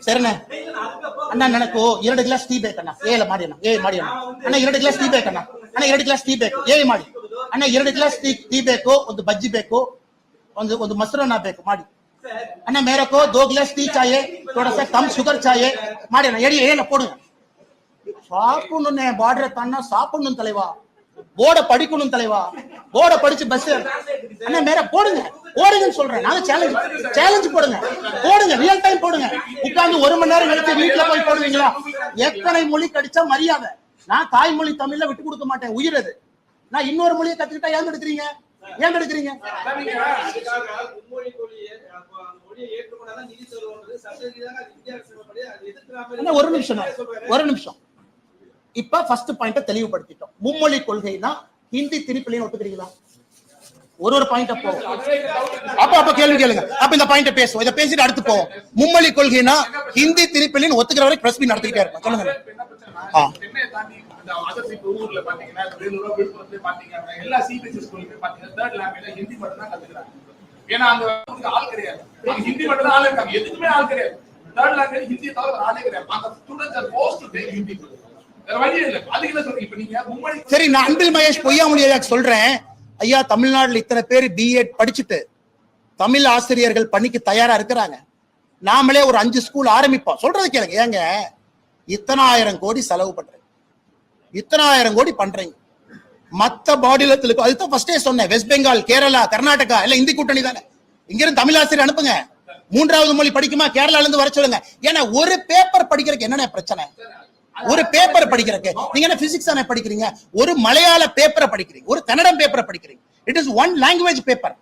சரிண்ணே அண்ணா எனக்கு 2 class tea back அண்ணா ஏல மாடி அண்ணா ஏ மாடி ಅಣ್ಣ 2 ಗ್ಲಾಸ್ ಟೀ ಬೇಕಣ್ಣ ಅಣ್ಣ 2 ಗ್ಲಾಸ್ ಟೀ ಬೇಕು ಏ ಮಾಡಿ ಅಣ್ಣ 2 ಗ್ಲಾಸ್ ಟೀ ಬೇಕು ಒಂದು ಬಜ್ಜಿ ಬೇಕು ಒಂದು ಮೊಸರನ್ನ ಬೇಕು ಮಾಡಿ ಅಣ್ಣ मेरे को 2 ग्लास टी चाहिए थोड़ा सा कम शुगर चाहिए ಮಾಡಿ ಅಣ್ಣ ಎಡಿ ಏನ போடுங்க சாப்பிடணும்னே பார்டரை தான்னா சாப்பிடணும் தலைவா போர்ட படிக்கணும் தலைவா போர்ட படிச்சு பஸ் அண்ணா மேல போடுங்கன்னு சொல்றேன் நான் சேலஞ்ச் போடுங்க ரியல் டைம் போடுங்க உட்கார்ந்து 1 மணி நேரம் கழிச்சு வீட்டுல போய் போடுவீங்களா எத்தனை மொழி கடிச்சா மரியாதை நான் தாய்மொழி தமிழ்ல விட்டு கொடுக்க மாட்டேன் உயிர் அது நான் இன்னொரு மொழியை கத்துக்கிட்டா ஏன் எடுக்கிறீங்க ஒரு நிமிஷம் இப்ப ஃபர்ஸ்ட் பாயிண்ட தெளிவுபடுத்திட்டோம் மும்மொழி கொள்கைனா ஹிந்தி திருப்பிலையும் ஒத்துக்கிறீங்களா ஒரு பாயிண்ட போவோம் அப்ப கேள்வி கேளுங்க அப்ப இந்த பாயிண்ட பேசுவோம் இத பேசிட்டு அடுத்து போவோம் மும்மொழி கொள்கைனா ஹிந்தி திருப்பிலையும் ஒத்துக்கிற வரை பிரஸ் மீட் நடத்திட்டே இருப்போம் சொல்லுங்க ஊர்ல பாத்தீங்கன்னா எல்லா சிபிஎஸ்இ ஸ்கூல்ல பாத்தீங்கன்னா தேர்ட் லாங்குவேஜ் ஹிந்தி மட்டும் தான் கத்துக்கிறாங்க ஏன்னா அங்க ஆள் கிடையாது ஹிந்தி மட்டும் தான் ஆள் இருக்காங்க எதுக்குமே ஆள் கிடையாது தேர்ட் லாங்குவேஜ் ஹிந்தி தவிர ஆளே கிடையாது அந்த students are forced to take Hindi வேற வழி இல்ல அதுக்கு என்ன சொல்றீங்க இப்ப நீங்க மும்மொழி சரி நான் அன்பில் மகேஷ் பொய்யாமொழியா சொல்றேன் ஐயா தமிழ்நாட்டுல இத்தனை பேர் பிஎட் படிச்சுட்டு தமிழ் ஆசிரியர்கள் பணிக்கு தயாரா இருக்கிறாங்க நாமளே ஒரு 5 ஸ்கூல் ஆரம்பிப்போம் சொல்றது கேளுங்க ஏங்க இத்தனாயிரம் கோடி செலவு பண்றேன் இத்தனாயிரம் கோடி பண்றீங்க மத்த மாநிலத்துக்கு அதுதான் ஃபர்ஸ்டே சொன்னேன் வெஸ்ட் பெங்கால் கேரளா கர்நாடகா எல்லாம் இந்தி கூட்டணி தானே இங்க இருந்து தமிழ் ஆசிரியர் அனுப்புங்க 3வது மொழி படிக்குமா கேரளால இருந்து வர சொல்லுங்க ஏன்னா ஒரு பேப்பர் படிக்கிறதுக்கு என்னென்ன பிரச்சனை ஒரு பேப்பர் படிக்கிறதுக்கு நீங்க என்ன பிசிக்ஸ் தானே படிக்கிறீங்க ஒரு மலையாள பேப்பரை படிக்கிறீங்க ஒரு கன்னடம் பேப்பரை படிக்கிறீங்க it is one language paper